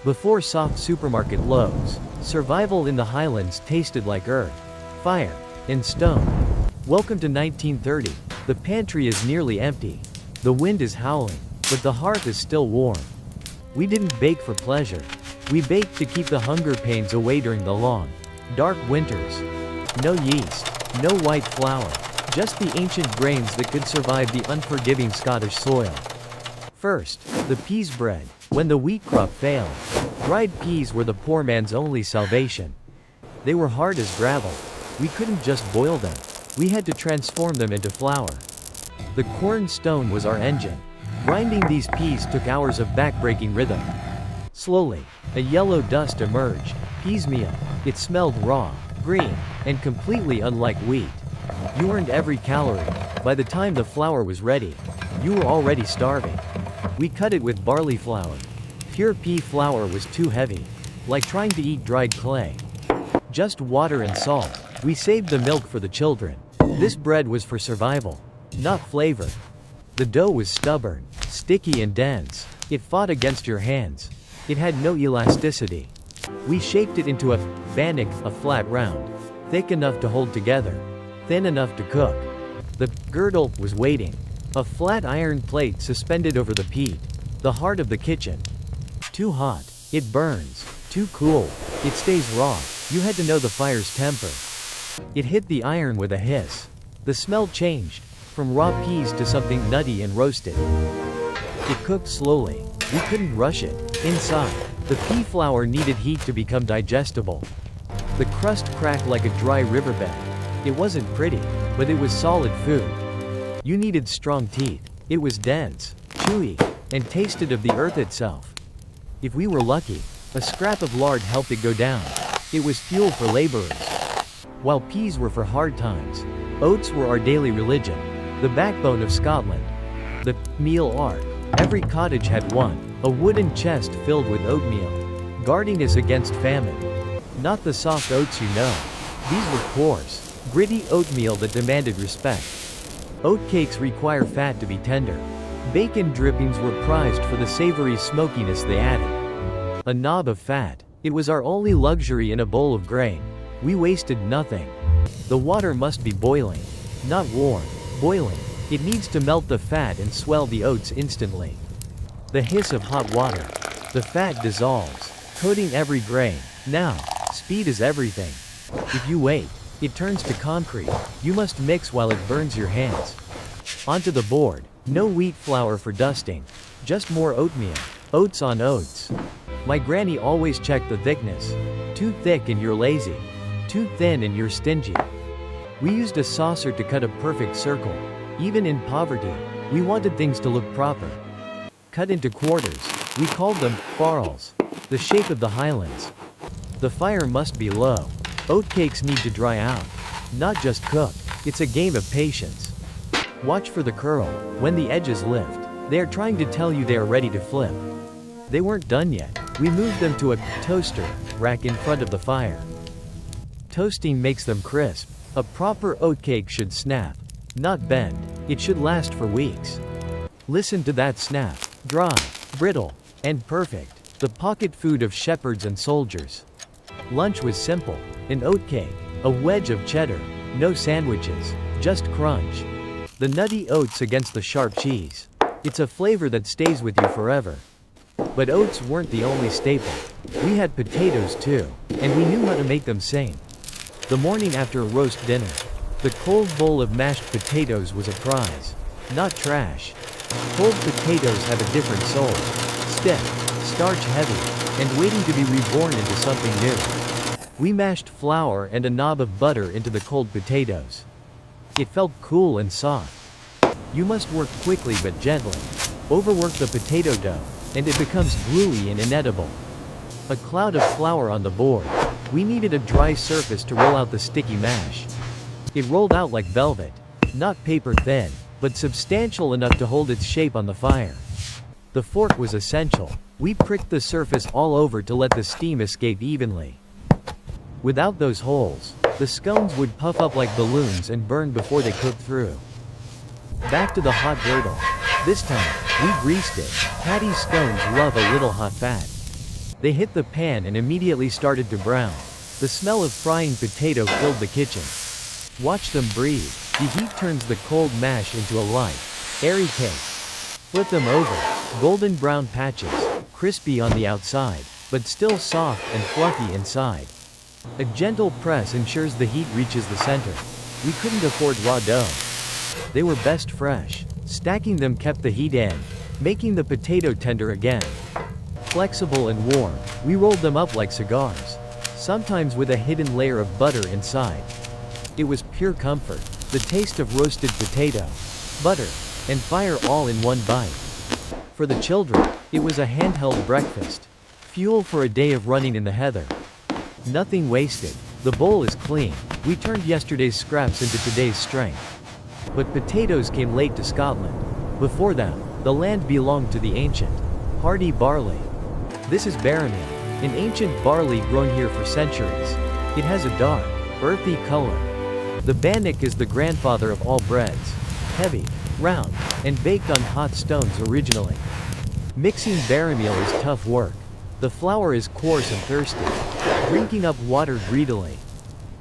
Before soft supermarket loaves, survival in the highlands tasted like earth, fire, and stone. Welcome to 1930. The pantry is nearly empty. The wind is howling, but the hearth is still warm. We didn't bake for pleasure. We baked to keep the hunger pains away during the long, dark winters. No yeast, no white flour, just the ancient grains that could survive the unforgiving Scottish soil. First, the peas bread. When the wheat crop failed, dried peas were the poor man's only salvation. They were hard as gravel. We couldn't just boil them. We had to transform them into flour. The corn stone was our engine. Grinding these peas took hours of backbreaking rhythm. Slowly, a yellow dust emerged. Peasemeal. It smelled raw, green, and completely unlike wheat. You earned every calorie. By the time the flour was ready, you were already starving. We cut it with barley flour. Pure pea flour was too heavy, like trying to eat dried clay. Just water and salt. We saved the milk for the children. This bread was for survival, not flavor. The dough was stubborn, sticky and dense. It fought against your hands. It had no elasticity. We shaped it into a bannock, a flat round, thick enough to hold together, thin enough to cook. The girdle was waiting. A flat iron plate suspended over the peat, the heart of the kitchen. Too hot, it burns. Too cool, it stays raw. You had to know the fire's temper. It hit the iron with a hiss. The smell changed, from raw peas to something nutty and roasted. It cooked slowly. We couldn't rush it. Inside, the pea flour needed heat to become digestible. The crust cracked like a dry riverbed. It wasn't pretty, but it was solid food. You needed strong teeth. It was dense, chewy, and tasted of the earth itself. If we were lucky, a scrap of lard helped it go down. It was fuel for laborers. While peas were for hard times, oats were our daily religion, the backbone of Scotland. The meal ark. Every cottage had one, a wooden chest filled with oatmeal, guarding us against famine. Not the soft oats you know. These were coarse, gritty oatmeal that demanded respect. Oatcakes require fat to be tender. Bacon drippings were prized for the savory smokiness they added. A knob of fat. It was our only luxury in a bowl of grain. We wasted nothing. The water must be boiling. Not warm, boiling. It needs to melt the fat and swell the oats instantly. The hiss of hot water. The fat dissolves, coating every grain. Now, speed is everything. If you wait, it turns to concrete. You must mix while it burns your hands. Onto the board. No wheat flour for dusting. Just more oatmeal. Oats on oats. My granny always checked the thickness. Too thick and you're lazy. Too thin and you're stingy. We used a saucer to cut a perfect circle. Even in poverty, we wanted things to look proper. Cut into quarters. We called them farls. The shape of the highlands. The fire must be low. Oatcakes need to dry out, not just cook. It's a game of patience. Watch for the curl. When the edges lift, they are trying to tell you they are ready to flip. They weren't done yet. We moved them to a toaster rack in front of the fire. Toasting makes them crisp. A proper oatcake should snap, not bend. It should last for weeks. Listen to that snap. Dry, brittle, and perfect. The pocket food of shepherds and soldiers. Lunch was simple. An oatcake, a wedge of cheddar, no sandwiches, just crunch. The nutty oats against the sharp cheese. It's a flavor that stays with you forever. But oats weren't the only staple. We had potatoes too, and we knew how to make them sing. The morning after a roast dinner, the cold bowl of mashed potatoes was a prize, not trash. Cold potatoes have a different soul. Stiff, starch heavy, and waiting to be reborn into something new. We mashed flour and a knob of butter into the cold potatoes. It felt cool and soft. You must work quickly but gently. Overwork the potato dough, and it becomes gluey and inedible. A cloud of flour on the board. We needed a dry surface to roll out the sticky mash. It rolled out like velvet. Not paper thin, but substantial enough to hold its shape on the fire. The fork was essential. We pricked the surface all over to let the steam escape evenly. Without those holes, the scones would puff up like balloons and burn before they cooked through. Back to the hot girdle. This time, we greased it. Patty scones love a little hot fat. They hit the pan and immediately started to brown. The smell of frying potato filled the kitchen. Watch them breathe. The heat turns the cold mash into a light, airy cake. Flip them over. Golden brown patches, crispy on the outside, but still soft and fluffy inside. A gentle press ensures the heat reaches the center. We couldn't afford raw dough. They were best fresh. Stacking them kept the heat in, making the potato tender again. Flexible and warm, we rolled them up like cigars, sometimes with a hidden layer of butter inside. It was pure comfort, the taste of roasted potato, butter, and fire all in one bite. For the children, it was a handheld breakfast, fuel for a day of running in the heather. Nothing wasted. The bowl is clean. We turned yesterday's scraps into today's strength. But potatoes came late to Scotland. Before them, the land belonged to the ancient, hardy barley. This is beremeal, an ancient barley grown here for centuries. It has a dark, earthy color. The bannock is the grandfather of all breads, heavy, round, and baked on hot stones originally. Mixing beremeal is tough work. The flour is coarse and thirsty, drinking up water greedily.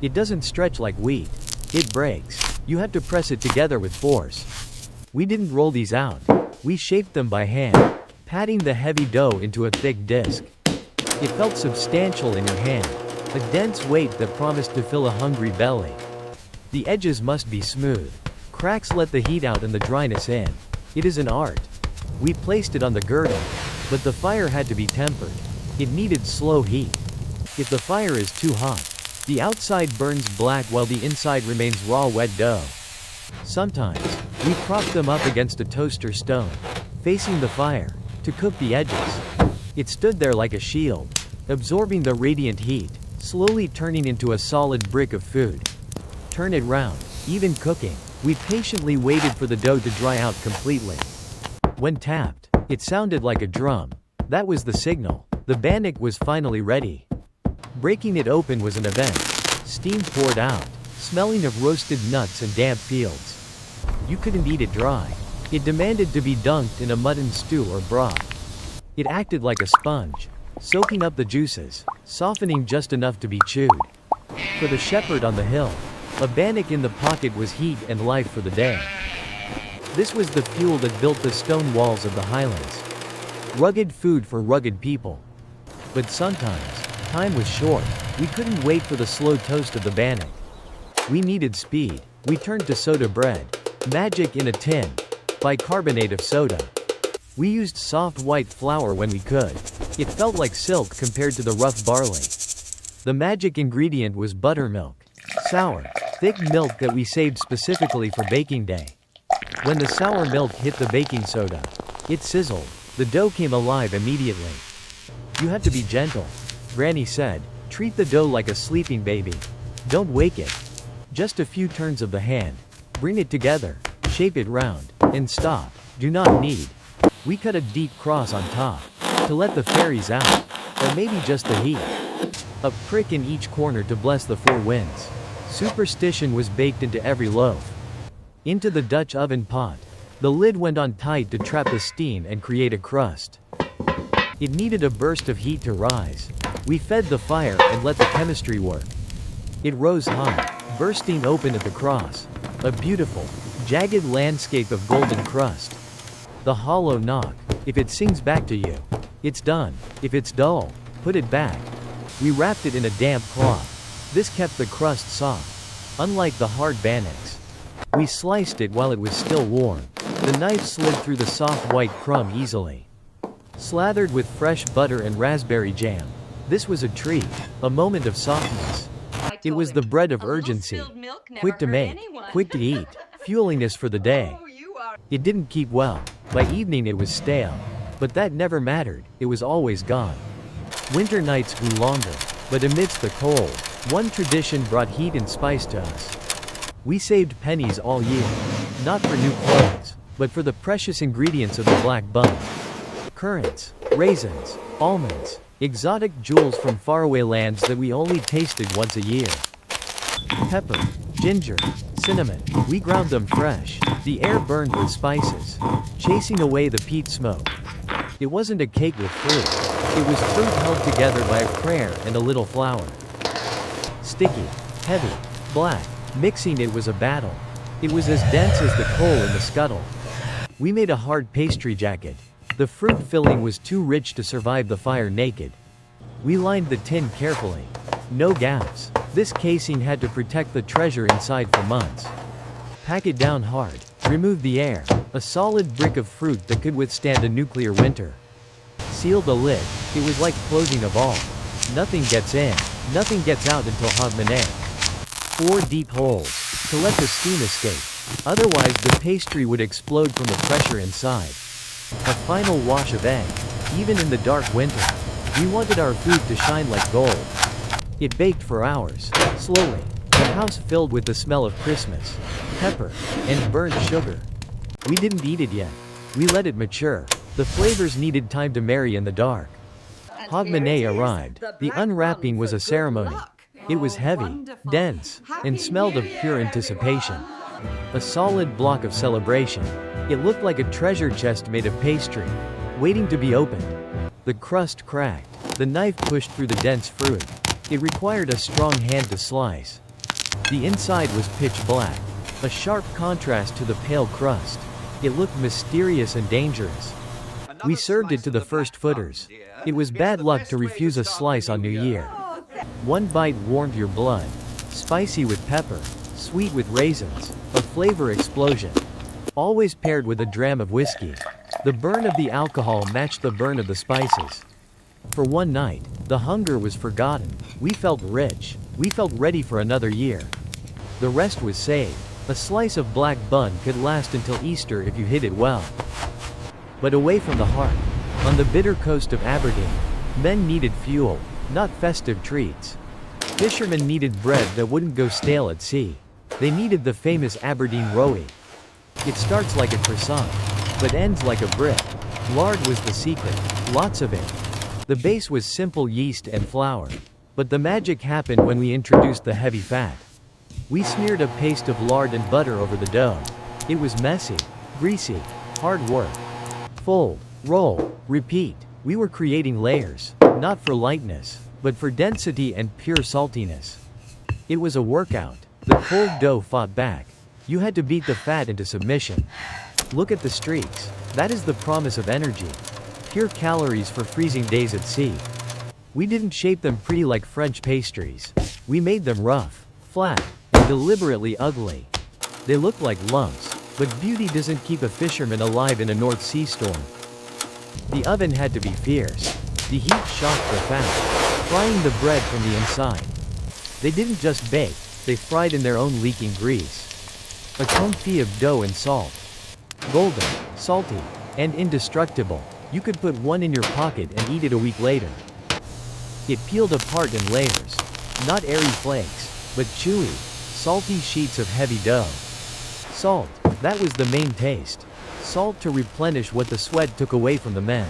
It doesn't stretch like wheat. It breaks. You have to press it together with force. We didn't roll these out. We shaped them by hand, patting the heavy dough into a thick disc. It felt substantial in your hand, a dense weight that promised to fill a hungry belly. The edges must be smooth. Cracks let the heat out and the dryness in. It is an art. We placed it on the girdle, but the fire had to be tempered. It needed slow heat. If the fire is too hot, the outside burns black while the inside remains raw wet dough. Sometimes, we propped them up against a toaster stone, facing the fire, to cook the edges. It stood there like a shield, absorbing the radiant heat, slowly turning into a solid brick of food. Turn it round, even cooking. We patiently waited for the dough to dry out completely. When tapped, it sounded like a drum. That was the signal. The bannock was finally ready. Breaking it open was an event. Steam poured out, smelling of roasted nuts and damp fields. You couldn't eat it dry. It demanded to be dunked in a mutton stew or broth. It acted like a sponge, soaking up the juices, softening just enough to be chewed. For the shepherd on the hill, a bannock in the pocket was heat and life for the day. This was the fuel that built the stone walls of the Highlands. Rugged food for rugged people. But sometimes, time was short. We couldn't wait for the slow toast of the bannock. We needed speed. We turned to soda bread. Magic in a tin. Bicarbonate of soda. We used soft white flour when we could. It felt like silk compared to the rough barley. The magic ingredient was buttermilk. Sour, thick milk that we saved specifically for baking day. When the sour milk hit the baking soda, it sizzled. The dough came alive immediately. You have to be gentle, Granny said. Treat the dough like a sleeping baby. Don't wake it. Just a few turns of the hand. Bring it together, shape it round, and stop. Do not knead. We cut a deep cross on top, to let the fairies out, or maybe just the heat. A prick in each corner to bless the four winds. Superstition was baked into every loaf. Into the Dutch oven pot. The lid went on tight to trap the steam and create a crust. It needed a burst of heat to rise. We fed the fire and let the chemistry work. It rose hot, bursting open at the cross. A beautiful, jagged landscape of golden crust. The hollow knock. If it sings back to you, it's done. If it's dull, put it back. We wrapped it in a damp cloth. This kept the crust soft, unlike the hard bannocks. We sliced it while it was still warm. The knife slid through the soft white crumb easily. Slathered with fresh butter and raspberry jam. This was a treat, a moment of softness. It was the bread of urgency. Quick to make, quick to eat, fueling us for the day. It didn't keep well. By evening it was stale. But that never mattered, it was always gone. Winter nights grew longer, but amidst the cold, one tradition brought heat and spice to us. We saved pennies all year, not for new clothes, but for the precious ingredients of the Black Bun. Currants, raisins, almonds, exotic jewels from faraway lands that we only tasted once a year. Pepper, ginger, cinnamon, we ground them fresh. The air burned with spices, chasing away the peat smoke. It wasn't a cake with fruit. It was fruit held together by a prayer and a little flour. Sticky, heavy, black, mixing it was a battle. It was as dense as the coal in the scuttle. We made a hard pastry jacket. The fruit filling was too rich to survive the fire naked. We lined the tin carefully. No gaps. This casing had to protect the treasure inside for months. Pack it down hard. Remove the air. A solid brick of fruit that could withstand a nuclear winter. Seal the lid. It was like closing a vault. Nothing gets in. Nothing gets out until hogmanay. 4 deep holes. To let the steam escape. Otherwise the pastry would explode from the pressure inside. A final wash of egg. Even in the dark winter, we wanted our food to shine like gold. It baked for hours, slowly. The house filled with the smell of Christmas, pepper, and burnt sugar. We didn't eat it yet. We let it mature. The flavors needed time to marry in the dark. Hogmanay arrived. The unwrapping was a ceremony. It was heavy, dense, and smelled of pure anticipation. A solid block of celebration. It looked like a treasure chest made of pastry, waiting to be opened. The crust cracked. The knife pushed through the dense fruit. It required a strong hand to slice. The inside was pitch black, a sharp contrast to the pale crust. It looked mysterious and dangerous. We served it to the first footers. It was bad luck to refuse a slice on New Year. One bite warmed your blood. Spicy with pepper, sweet with raisins, a flavor explosion. Always paired with a dram of whiskey. The burn of the alcohol matched the burn of the spices. For one night, the hunger was forgotten. We felt rich. We felt ready for another year. The rest was saved. A slice of black bun could last until Easter if you hid it well. But away from the heart, on the bitter coast of Aberdeen, men needed fuel, not festive treats. Fishermen needed bread that wouldn't go stale at sea. They needed the famous Aberdeen rowie. It starts like a croissant, but ends like a brick. Lard was the secret, lots of it. The base was simple yeast and flour. But the magic happened when we introduced the heavy fat. We smeared a paste of lard and butter over the dough. It was messy, greasy, hard work. Fold, roll, repeat. We were creating layers, not for lightness, but for density and pure saltiness. It was a workout. The cold dough fought back. You had to beat the fat into submission. Look at the streaks. That is the promise of energy. Pure calories for freezing days at sea. We didn't shape them pretty like French pastries. We made them rough, flat, and deliberately ugly. They looked like lumps, but beauty doesn't keep a fisherman alive in a North Sea storm. The oven had to be fierce. The heat shocked the fat, frying the bread from the inside. They didn't just bake, they fried in their own leaking grease. A confit of dough and salt. Golden, salty, and indestructible. You could put one in your pocket and eat it a week later. It peeled apart in layers. Not airy flakes, but chewy, salty sheets of heavy dough. Salt, that was the main taste. Salt to replenish what the sweat took away from the men.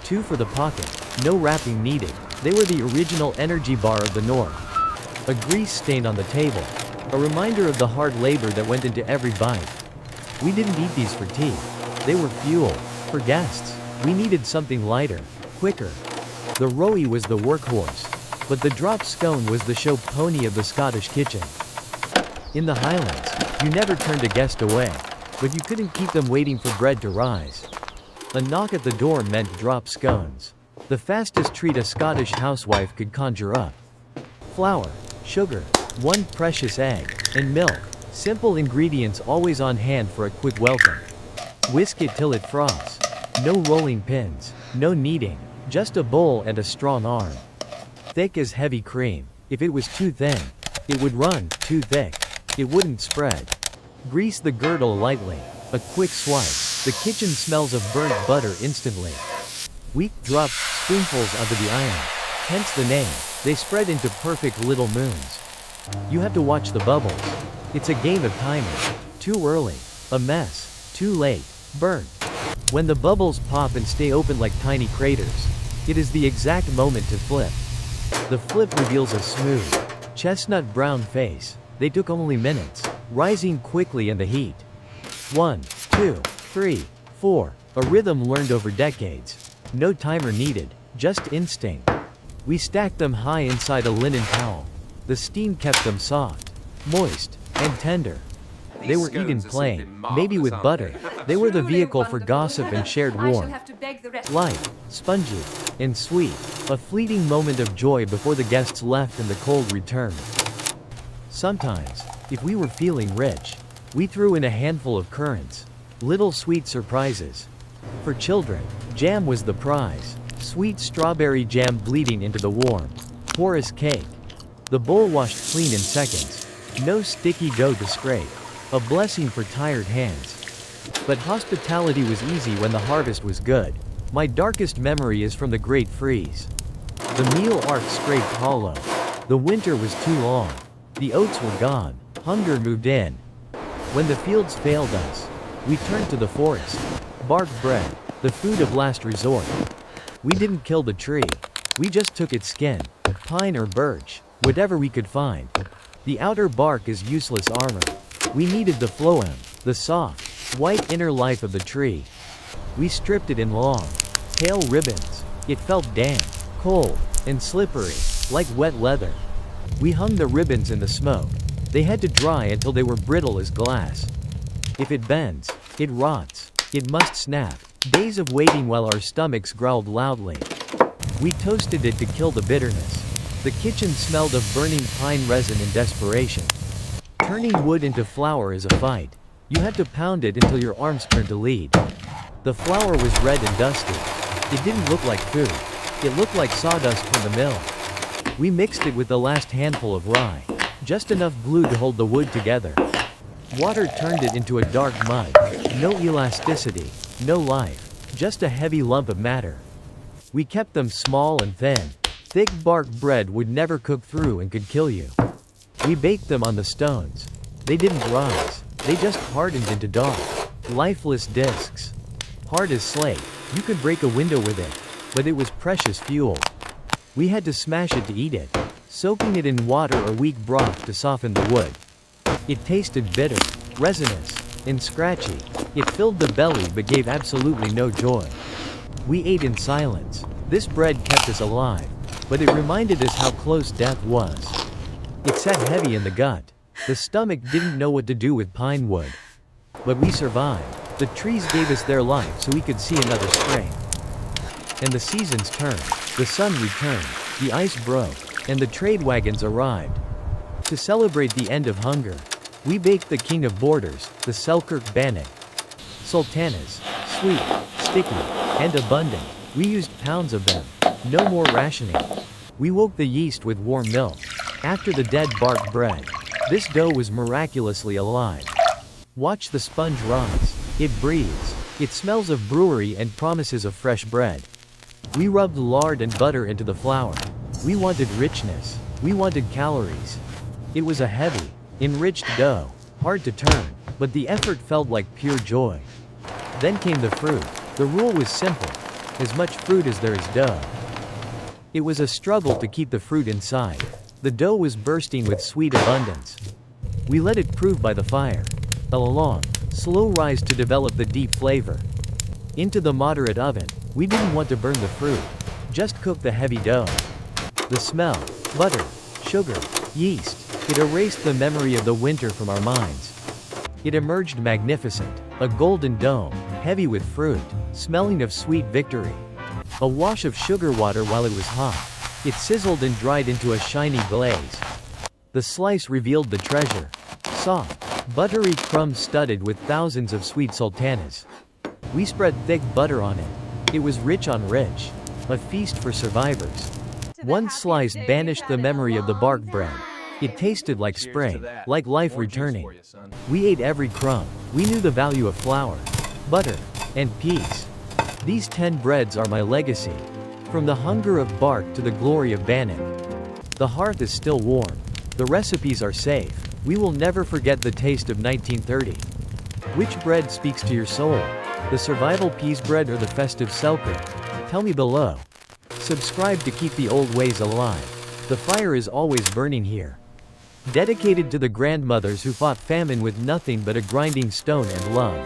2 for the pocket, no wrapping needed. They were the original energy bar of the North. A grease stain on the table. A reminder of the hard labor that went into every bite. We didn't eat these for tea. They were fuel, for guests. We needed something lighter, quicker. The rowie was the workhorse, but the drop scone was the show pony of the Scottish kitchen. In the Highlands, you never turned a guest away, but you couldn't keep them waiting for bread to rise. A knock at the door meant drop scones. The fastest treat a Scottish housewife could conjure up. Flour, sugar, 1 precious egg, and milk. Simple ingredients always on hand for a quick welcome. Whisk it till it froths. No rolling pins, no kneading, just a bowl and a strong arm. Thick as heavy cream. If it was too thin, it would run. Too thick, it wouldn't spread. Grease the girdle lightly. A quick swipe. The kitchen smells of burnt butter instantly. Wheat drops spoonfuls onto the iron. Hence the name. They spread into perfect little moons. You have to watch the bubbles. It's a game of timing. Too early, a mess. Too late, burnt. When the bubbles pop and stay open like tiny craters, it is the exact moment to flip. The flip reveals a smooth, chestnut brown face. They took only minutes, rising quickly in the heat. 1, 2, 3, 4, a rhythm learned over decades. No timer needed. Just instinct. We stacked them high inside a linen towel. The steam kept them soft, moist, and tender. They were eaten plain, maybe with butter. They were the vehicle for gossip and shared warmth. Light, spongy, and sweet. A fleeting moment of joy before the guests left and the cold returned. Sometimes, if we were feeling rich, we threw in a handful of currants. Little sweet surprises. For children, jam was the prize. Sweet strawberry jam bleeding into the warm, porous cake. The bowl washed clean in seconds. No sticky dough to scrape. A blessing for tired hands. But hospitality was easy when the harvest was good. My darkest memory is from the Great Freeze. The meal ark scraped hollow. The winter was too long. The oats were gone. Hunger moved in. When the fields failed us, we turned to the forest. Bark bread, the food of last resort. We didn't kill the tree. We just took its skin, pine or birch, whatever we could find. The outer bark is useless armor. We needed the phloem, the soft, white inner life of the tree. We stripped it in long, pale ribbons. It felt damp, cold, and slippery, like wet leather. We hung the ribbons in the smoke. They had to dry until they were brittle as glass. If it bends, it rots. It must snap. Days of waiting while our stomachs growled loudly. We toasted it to kill the bitterness. The kitchen smelled of burning pine resin in desperation. Turning wood into flour is a fight. You had to pound it until your arms turned to lead. The flour was red and dusty. It didn't look like food. It looked like sawdust from the mill. We mixed it with the last handful of rye. Just enough glue to hold the wood together. Water turned it into a dark mud. No elasticity, no life, just a heavy lump of matter. We kept them small and thin. Thick bark bread would never cook through and could kill you. We baked them on the stones. They didn't rise. They just hardened into dark, lifeless discs. Hard as slate, you could break a window with it, but it was precious fuel. We had to smash it to eat it, soaking it in water or weak broth to soften the wood. It tasted bitter, resinous, and scratchy. It filled the belly but gave absolutely no joy. We ate in silence. This bread kept us alive, but it reminded us how close death was. It sat heavy in the gut. The stomach didn't know what to do with pine wood. But we survived. The trees gave us their life so we could see another spring. And the seasons turned. The sun returned. The ice broke. And the trade wagons arrived. To celebrate the end of hunger, we baked the king of borders, the Selkirk bannock. Sultanas, sweet, sticky, and abundant. We used pounds of them. No more rationing. We woke the yeast with warm milk. After the dead bark bread, this dough was miraculously alive. Watch the sponge rise. It breathes. It smells of brewery and promises of fresh bread. We rubbed lard and butter into the flour. We wanted richness. We wanted calories. It was a heavy, enriched dough, hard to turn, but the effort felt like pure joy. Then came the fruit. The rule was simple: as much fruit as there is dough. It was a struggle to keep the fruit inside. The dough was bursting with sweet abundance. We let it prove by the fire. A long, slow rise to develop the deep flavor. Into the moderate oven. We didn't want to burn the fruit. Just cook the heavy dough. The smell, butter, sugar, yeast, it erased the memory of the winter from our minds. It emerged magnificent, a golden dome, heavy with fruit, smelling of sweet victory. A wash of sugar water while it was hot. It sizzled and dried into a shiny glaze. The slice revealed the treasure. Soft, buttery crumbs studded with thousands of sweet sultanas. We spread thick butter on it. It was rich on rich. A feast for survivors. One slice banished the memory of the bark bread. It tasted like spring, like life returning. We ate every crumb. We knew the value of flour, butter, and peace. These 10 breads are my legacy. From the hunger of bark to the glory of bannock. The hearth is still warm. The recipes are safe. We will never forget the taste of 1930. Which bread speaks to your soul? The survival peas bread or the festive Selkirk? Tell me below. Subscribe to keep the old ways alive. The fire is always burning here. Dedicated to the grandmothers who fought famine with nothing but a grinding stone and love.